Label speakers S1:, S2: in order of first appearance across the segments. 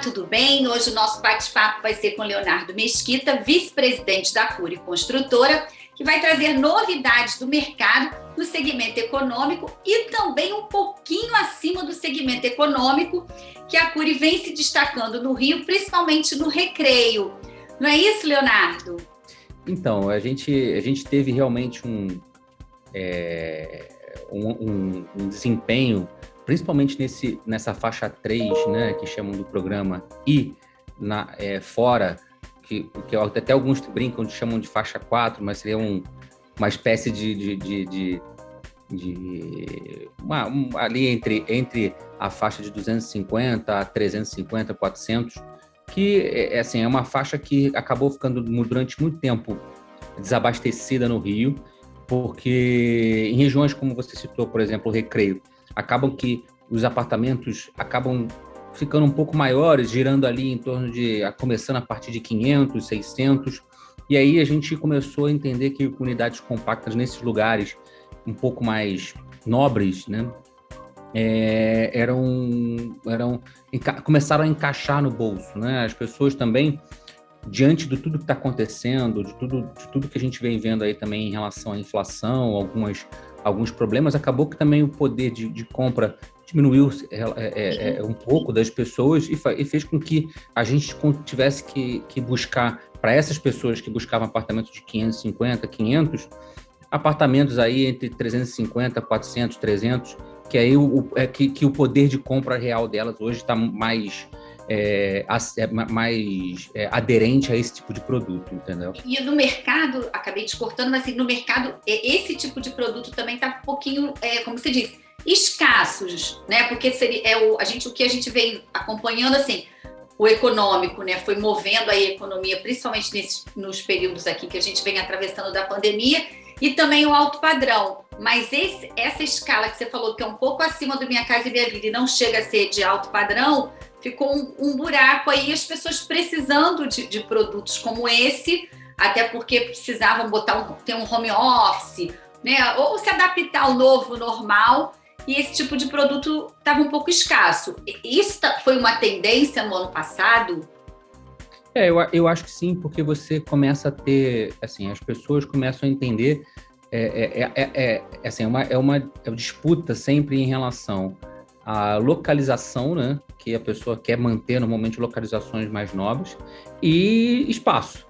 S1: tudo bem? Hoje o nosso bate-papo vai ser com Leonardo Mesquita, vice-presidente da Cury Construtora, que vai trazer novidades do mercado no segmento econômico e também um pouquinho acima do segmento econômico, que a Cury vem se destacando no Rio, principalmente no recreio. Não é isso, Leonardo?
S2: Então, a gente teve realmente um desempenho, principalmente nessa faixa 3, né, que chamam do programa, e fora, que até alguns brincam, chamam de faixa 4, mas seria uma espécie ali entre a faixa de 250 a 350, 400, que é uma faixa que acabou ficando durante muito tempo desabastecida no Rio, porque em regiões como você citou, por exemplo, o Recreio, acabam que os apartamentos acabam ficando um pouco maiores, girando ali em torno começando a partir de 500, 600, e aí a gente começou a entender que unidades compactas nesses lugares um pouco mais nobres, né, começaram a encaixar no bolso, né? As pessoas também, diante de tudo que está acontecendo, de tudo que a gente vem vendo aí também em relação à inflação, alguns problemas, acabou que também o poder de compra diminuiu um pouco das pessoas e fez com que a gente tivesse que buscar, para essas pessoas que buscavam apartamentos de 550, 500, apartamentos aí entre 350, 400, 300, que aí que o poder de compra real delas hoje está mais aderente a esse tipo de produto, entendeu? E
S1: no mercado, acabei te cortando, mas assim, no mercado, esse tipo de produto também está um pouquinho, como você disse, escassos, né? Porque o que a gente vem acompanhando, assim, o econômico, né, foi movendo a economia, principalmente nos períodos aqui que a gente vem atravessando da pandemia, e também o alto padrão. Mas essa escala que você falou, que é um pouco acima do Minha Casa e Minha Vida e não chega a ser de alto padrão, ficou um buraco aí, as pessoas precisando de produtos como esse, até porque precisavam ter um home office, né, ou se adaptar ao novo normal, e esse tipo de produto estava um pouco escasso. Isso foi uma tendência no ano passado?
S2: Eu acho que sim, porque você começa a ter, assim, as pessoas começam a entender, uma disputa sempre em relação à localização, né, que a pessoa quer manter normalmente localizações mais nobres, e espaço,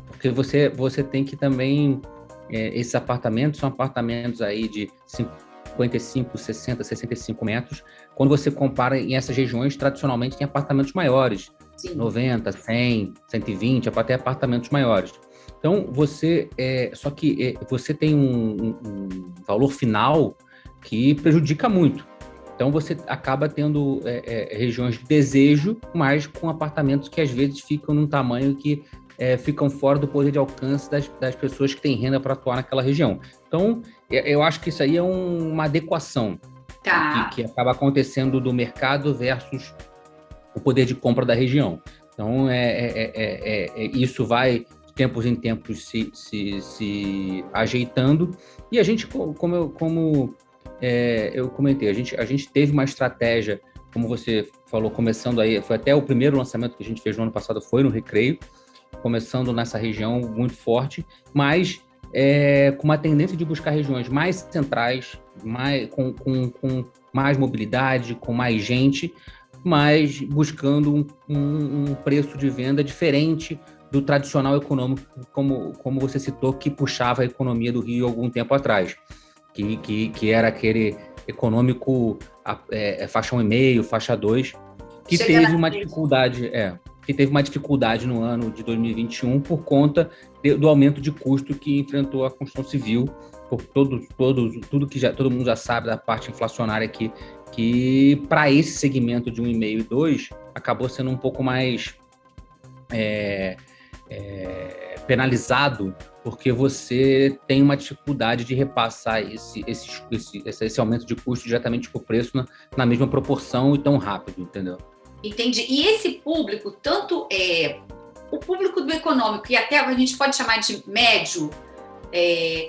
S2: porque você tem que também, esses apartamentos são apartamentos aí de 55, 60, 65 metros, quando você compara em essas regiões, tradicionalmente tem apartamentos maiores, sim, 90, 100, 120, até apartamentos maiores. Então, só que você tem um valor final que prejudica muito. Então, você acaba tendo regiões de desejo, mas com apartamentos que às vezes ficam num tamanho que ficam fora do poder de alcance das pessoas que têm renda para atuar naquela região. Então, eu acho que isso aí é uma adequação que acaba acontecendo do mercado versus o poder de compra da região. Então, isso vai, de tempos em tempos, se ajeitando. E a gente, como eu comentei, a gente teve uma estratégia, como você falou, começando aí, foi até o primeiro lançamento que a gente fez no ano passado, foi no Recreio, começando nessa região muito forte, mas com uma tendência de buscar regiões mais centrais, com mais mobilidade, com mais gente, mas buscando um preço de venda diferente do tradicional econômico, como você citou, que puxava a economia do Rio algum tempo atrás, que era aquele econômico faixa 1,5, faixa 2, que teve uma dificuldade no ano de 2021 por conta do aumento de custo que enfrentou a construção civil, por tudo que todo mundo já sabe da parte inflacionária que para esse segmento de 1,5 e 2 acabou sendo um pouco mais penalizado, porque você tem uma dificuldade de repassar esse aumento de custo diretamente por preço na mesma proporção e tão rápido, entendeu?
S1: Entendi. E esse público, tanto o público do econômico e até a gente pode chamar de médio,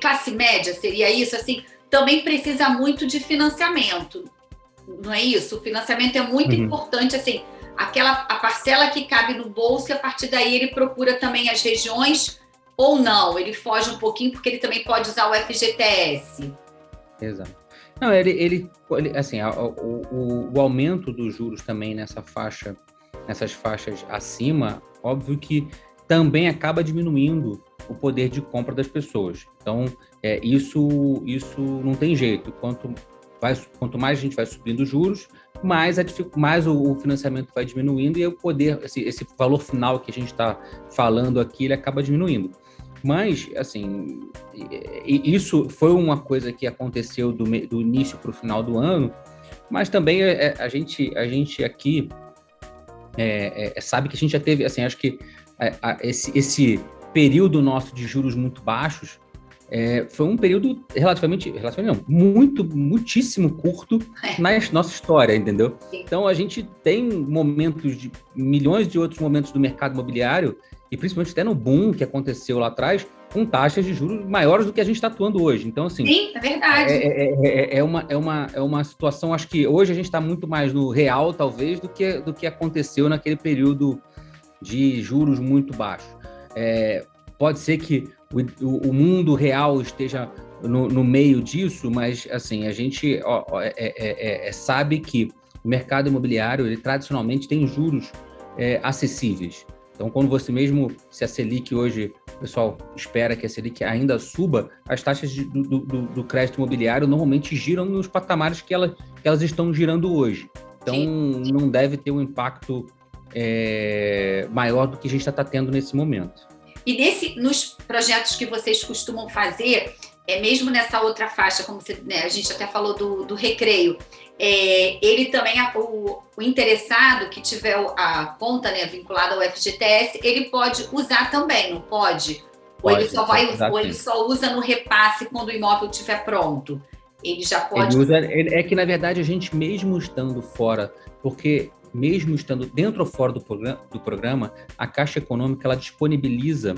S1: classe média, seria isso, assim, também precisa muito de financiamento, não é isso? O financiamento é muito importante, assim, a parcela que cabe no bolso, e a partir daí ele procura também as regiões, ou não? Ele foge um pouquinho porque ele também pode usar o FGTS.
S2: Exato. Não, ele assim, o aumento dos juros também nessas faixas acima, óbvio que também acaba diminuindo o poder de compra das pessoas. Então, isso não tem jeito. Quanto mais a gente vai subindo os juros, mais o financiamento vai diminuindo e o poder, esse valor final que a gente está falando aqui, ele acaba diminuindo. Mas, assim, isso foi uma coisa que aconteceu do início para o final do ano, mas também a gente aqui sabe que a gente já teve, assim, acho que esse período nosso de juros muito baixos foi um período relativamente não, muitíssimo curto na nossa história, entendeu? Então, a gente tem momentos de milhões de outros momentos do mercado imobiliário, e principalmente até no boom que aconteceu lá atrás, com taxas de juros maiores do que a gente está atuando hoje. Então, assim...
S1: Sim, é verdade.
S2: É uma situação, acho que hoje a gente está muito mais no real, talvez, do que aconteceu naquele período de juros muito baixos. Pode ser que o mundo real esteja no meio disso, mas, assim, a gente sabe que o mercado imobiliário, ele tradicionalmente tem juros acessíveis. Então, quando você mesmo, se a Selic hoje, o pessoal espera que a Selic ainda suba, as taxas do crédito imobiliário normalmente giram nos patamares que elas estão girando hoje. Então, não deve ter um impacto maior do que a gente está tendo nesse momento.
S1: E nos projetos que vocês costumam fazer, mesmo nessa outra faixa, como a gente até falou do recreio, ele também, o interessado que tiver a conta, né, vinculada ao FGTS, ele pode usar também, não pode? Ou ele só usa no repasse quando o imóvel estiver pronto? Ele já pode...
S2: É que, na verdade, a gente mesmo estando fora, porque mesmo estando dentro ou fora do programa, a Caixa Econômica ela disponibiliza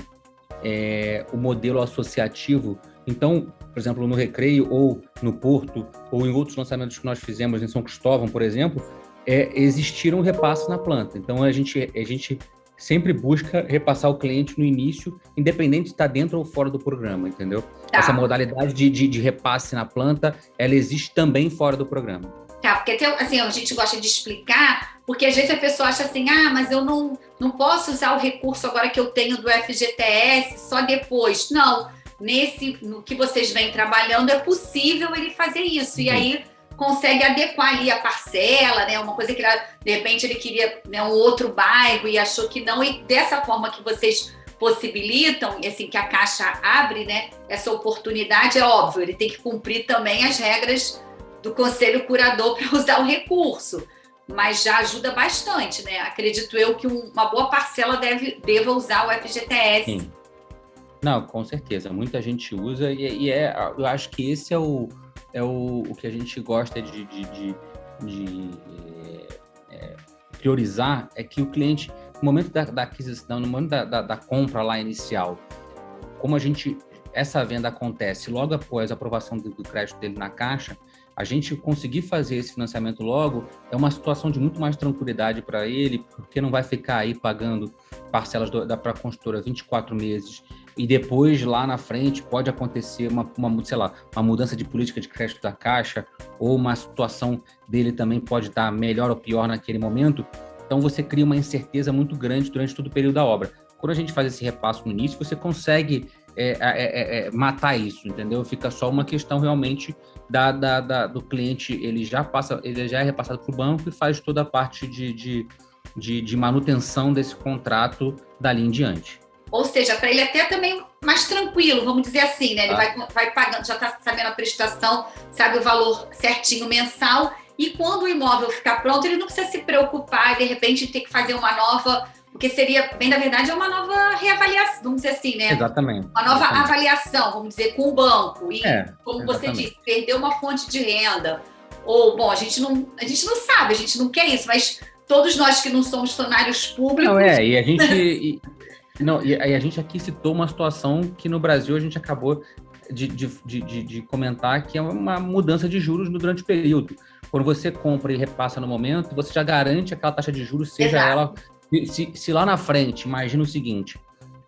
S2: o modelo associativo. Então, por exemplo, no Recreio ou no Porto, ou em outros lançamentos que nós fizemos em São Cristóvão, por exemplo, existiram repasses na planta. Então, a gente sempre busca repassar o cliente no início, independente de estar dentro ou fora do programa, entendeu? Tá. Essa modalidade de repasse na planta, ela existe também fora do programa.
S1: Tá, porque até, assim, a gente gosta de explicar, porque às vezes a pessoa acha assim, mas eu não posso usar o recurso agora que eu tenho do FGTS só depois. Não, no que vocês vêm trabalhando é possível ele fazer isso, e aí consegue adequar ali a parcela, né? Uma coisa que de repente ele queria, né, um outro bairro e achou que não, e dessa forma que vocês possibilitam, assim, que a Caixa abre, né, essa oportunidade, é óbvio, ele tem que cumprir também as regras do Conselho Curador para usar o recurso, mas já ajuda bastante, né? Acredito eu que uma boa parcela deva usar o FGTS.
S2: Sim. Não, com certeza, muita gente usa e eu acho que esse é o que a gente gosta de priorizar, é que o cliente, no momento da aquisição, no momento da compra lá inicial, como essa venda acontece logo após a aprovação do crédito dele na Caixa, a gente conseguir fazer esse financiamento logo é uma situação de muito mais tranquilidade para ele, porque não vai ficar aí pagando parcelas para a construtora 24 meses e depois, lá na frente, pode acontecer uma mudança de política de crédito da Caixa, ou uma situação dele também pode estar melhor ou pior naquele momento. Então, você cria uma incerteza muito grande durante todo o período da obra. Quando a gente faz esse repasso no início, você consegue matar isso, entendeu? Fica só uma questão realmente do cliente, ele já é repassado para o banco e faz toda a parte de manutenção desse contrato dali em diante.
S1: Ou seja, para ele até também mais tranquilo, vamos dizer assim, né? Ele vai pagando, já está sabendo a prestação, sabe o valor certinho mensal, e quando o imóvel ficar pronto, ele não precisa se preocupar, de repente, ter que fazer uma nova, porque seria, bem na verdade, é uma nova reavaliação, vamos dizer assim, né?
S2: Exatamente.
S1: Uma nova avaliação, vamos dizer, com o banco. E, como você
S2: exatamente.
S1: disse, perder uma fonte de renda. Ou, bom, a gente não sabe, a gente não quer isso, mas todos nós que não somos funcionários públicos...
S2: E a gente aqui citou uma situação que no Brasil a gente acabou de comentar, que é uma mudança de juros durante o período. quando você compra e repassa no momento, você já garante aquela taxa de juros, seja
S1: Exato.
S2: ela... Se lá na frente, imagina o seguinte,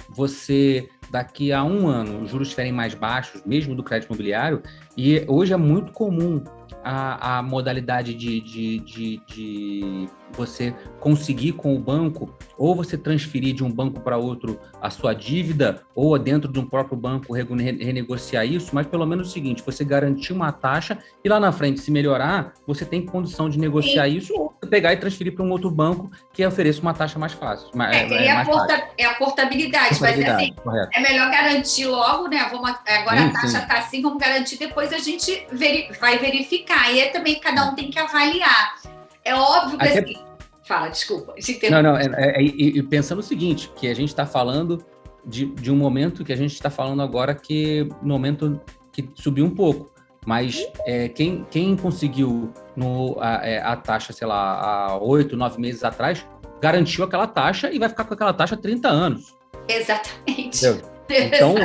S2: você, daqui a um ano, os juros estiverem mais baixos, mesmo do crédito imobiliário, e hoje é muito comum a modalidade de você conseguir com o banco, ou você transferir de um banco para outro a sua dívida, ou dentro de um próprio banco renegociar isso, mas pelo menos o seguinte, você garantir uma taxa e lá na frente, se melhorar, você tem condição de negociar isso, ou pegar e transferir para um outro banco que ofereça uma taxa mais fácil.
S1: É a portabilidade, mas assim, correto. É melhor garantir logo, né? Agora a taxa está assim, vamos garantir, depois a gente vai verificar. E também cada um tem que avaliar. É óbvio que assim... Fala, desculpa.
S2: E pensando o seguinte, que a gente está falando de um momento que a gente está falando agora que no momento que subiu um pouco. Mas quem conseguiu a taxa, sei lá, há 8, 9 meses atrás, garantiu aquela taxa e vai ficar com aquela taxa há 30 anos.
S1: Exatamente.
S2: Então,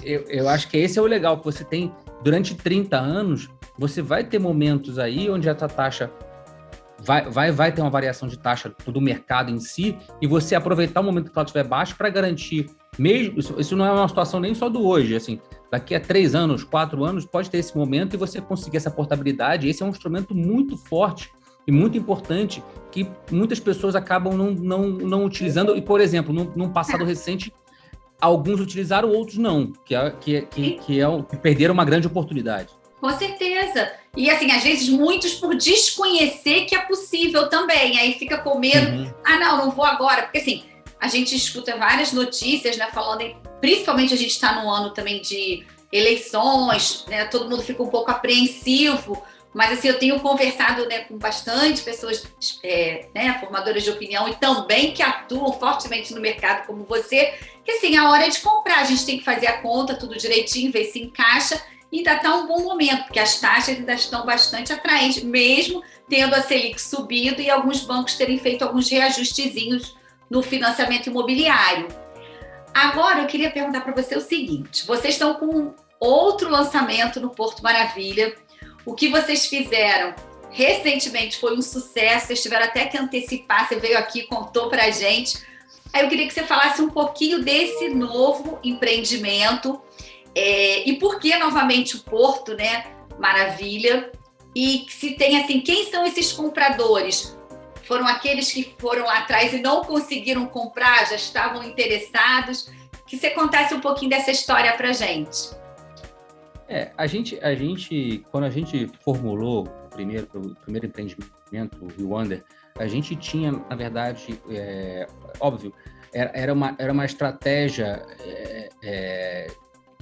S2: eu acho que esse é o legal, que você tem, durante 30 anos, você vai ter momentos aí onde essa taxa vai ter uma variação de taxa do mercado em si, e você aproveitar o momento que ela estiver baixa para garantir, mesmo, isso não é uma situação nem só do hoje, assim, daqui a 3 anos, 4 anos, pode ter esse momento e você conseguir essa portabilidade. Esse é um instrumento muito forte e muito importante que muitas pessoas acabam não utilizando, e, por exemplo, num passado recente, alguns utilizaram, outros não, que perderam uma grande oportunidade.
S1: Com certeza. E, assim, às vezes, muitos por desconhecer que é possível também. Aí fica com medo. Não vou agora. Porque, assim, a gente escuta várias notícias, né, falando principalmente a gente está num ano também de eleições, né, todo mundo fica um pouco apreensivo. Mas, assim, eu tenho conversado, né, com bastante pessoas, formadoras de opinião e também que atuam fortemente no mercado, como você, que, assim, a hora é de comprar. A gente tem que fazer a conta, tudo direitinho, ver se encaixa. E ainda está um bom momento, porque as taxas ainda estão bastante atraentes, mesmo tendo a Selic subido e alguns bancos terem feito alguns reajustezinhos no financiamento imobiliário. Agora, eu queria perguntar para você o seguinte: vocês estão com outro lançamento no Porto Maravilha. O que vocês fizeram recentemente foi um sucesso, vocês tiveram até que antecipar, você veio aqui e contou para a gente. Aí eu queria que você falasse um pouquinho desse novo empreendimento. E por que, novamente, o Porto, né, Maravilha? E se tem, assim, quem são esses compradores? Foram aqueles que foram lá atrás e não conseguiram comprar, já estavam interessados? Que você contasse um pouquinho dessa história para a gente.
S2: A gente, quando a gente formulou o primeiro empreendimento, o RioWonder, a gente tinha, na verdade, óbvio, era uma estratégia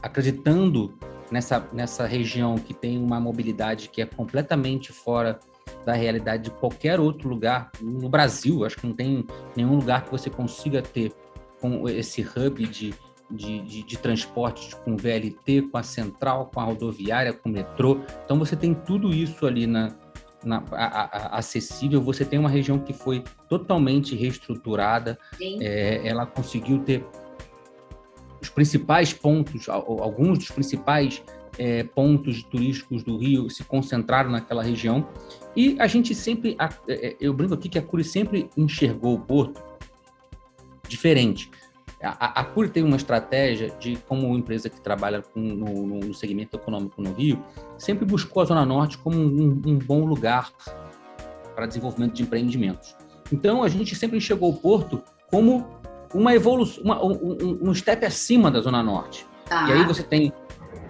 S2: acreditando nessa região que tem uma mobilidade que é completamente fora da realidade de qualquer outro lugar no Brasil. Acho que não tem nenhum lugar que você consiga ter com esse hub de transporte com VLT, com a central, com a rodoviária, com o metrô. Então você tem tudo isso ali acessível. Você tem uma região que foi totalmente reestruturada. Ela conseguiu ter os principais pontos, alguns dos principais pontos turísticos do Rio se concentraram naquela região. E a gente sempre, eu brinco aqui que a Cury sempre enxergou o Porto diferente. A Cury tem uma estratégia de, como empresa que trabalha no segmento econômico no Rio, sempre buscou a Zona Norte como um bom lugar para desenvolvimento de empreendimentos. Então, a gente sempre enxergou o Porto como uma evolução, um step acima da Zona Norte. E aí você tem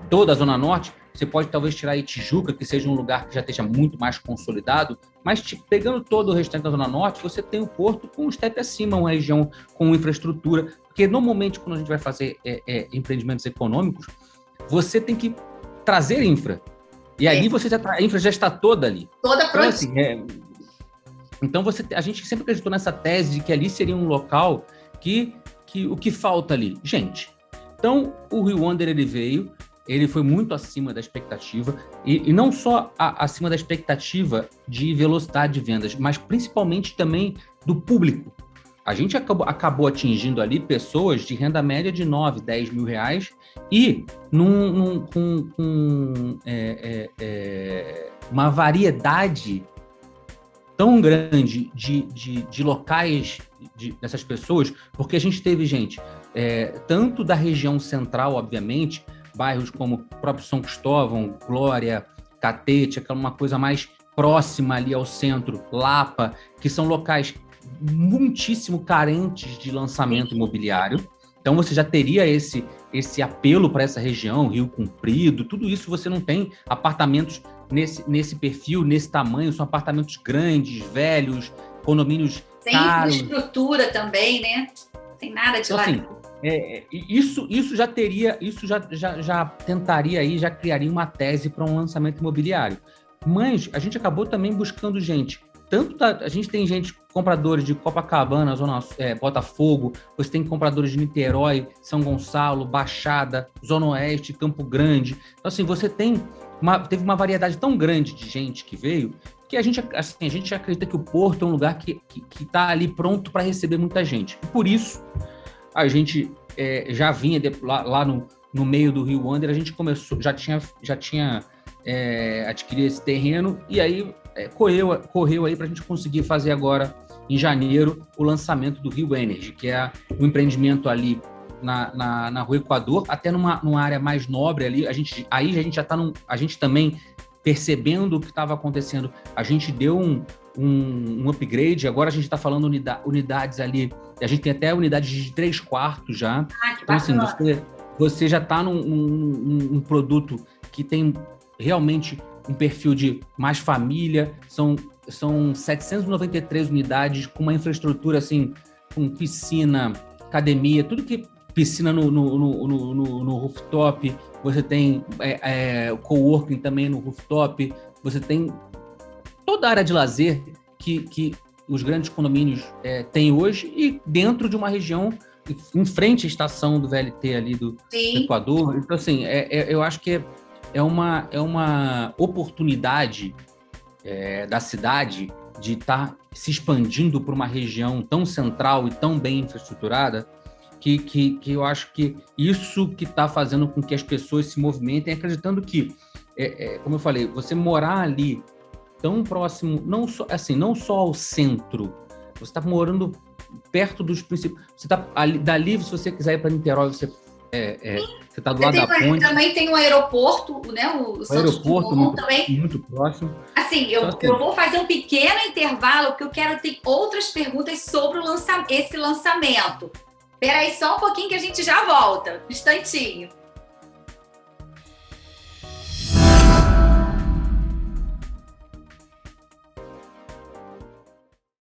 S2: toda a Zona Norte, você pode talvez tirar aí Tijuca, que seja um lugar que já esteja muito mais consolidado, mas pegando todo o restante da Zona Norte, você tem o Porto com um step acima, uma região com infraestrutura, porque normalmente quando a gente vai fazer empreendimentos econômicos, você tem que trazer infra. E ali a infra já está toda ali.
S1: Toda pronta.
S2: Então a gente sempre acreditou nessa tese de que ali seria um local que o que falta ali? Gente. Então, o RioWonder, ele foi muito acima da expectativa, e não só acima da expectativa de velocidade de vendas, mas principalmente também do público. A gente acabou atingindo ali pessoas de renda média de 9, 10 mil reais e uma variedade tão grande de locais dessas pessoas, porque a gente teve gente, tanto da região central, obviamente, bairros como o próprio São Cristóvão, Glória, Catete, aquela uma coisa mais próxima ali ao centro, Lapa, que são locais muitíssimo carentes de lançamento imobiliário. Então você já teria esse apelo para essa região, Rio Comprido, tudo isso você não tem apartamentos nesse perfil, nesse tamanho, são apartamentos grandes, velhos, condomínios caros.
S1: Sem infraestrutura também, né? Sem nada de
S2: então,
S1: lá.
S2: Assim, isso já teria, isso já tentaria aí, já criaria uma tese para um lançamento imobiliário. Mas a gente acabou também buscando gente. A gente tem gente, compradores de Copacabana, Botafogo, você tem compradores de Niterói, São Gonçalo, Baixada, Zona Oeste, Campo Grande. Então, assim, você teve uma variedade tão grande de gente que veio, que a gente acredita que o Porto é um lugar que está ali pronto para receber muita gente. E por isso, a gente já vinha lá no meio do Rio Wander, a gente começou, já tinha adquirido esse terreno, e aí correu aí para a gente conseguir fazer agora, em janeiro, o lançamento do Rio Energy, que é um empreendimento ali na Rua Equador, até numa área mais nobre ali. A gente já está a gente também percebendo o que estava acontecendo, a gente deu um upgrade. Agora a gente está falando unidades ali, a gente tem até unidades de 3 quartos já.
S1: Que
S2: então, assim,
S1: bacana.
S2: você já está num produto que tem realmente um perfil de mais família. São 793 unidades com uma infraestrutura assim, com piscina, academia, tudo que piscina no rooftop, você tem coworking também no rooftop, você tem toda a área de lazer que os grandes condomínios têm hoje, e dentro de uma região em frente à estação do VLT ali do Equador. Então, assim, eu acho que é uma oportunidade da cidade de estar se expandindo para uma região tão central e tão bem infraestruturada, que eu acho que isso que está fazendo com que as pessoas se movimentem, acreditando que, como eu falei, você morar ali tão próximo, não só ao centro, você está morando perto dos principais. Você está dali, se você quiser ir para Niterói, você está do lado da ponte.
S1: Também tem um aeroporto, né? O Santos Dumont também.
S2: Muito próximo.
S1: Assim, eu vou fazer um pequeno intervalo, porque eu quero ter outras perguntas sobre esse lançamento. Espera aí só um pouquinho que a gente já volta. Um instantinho.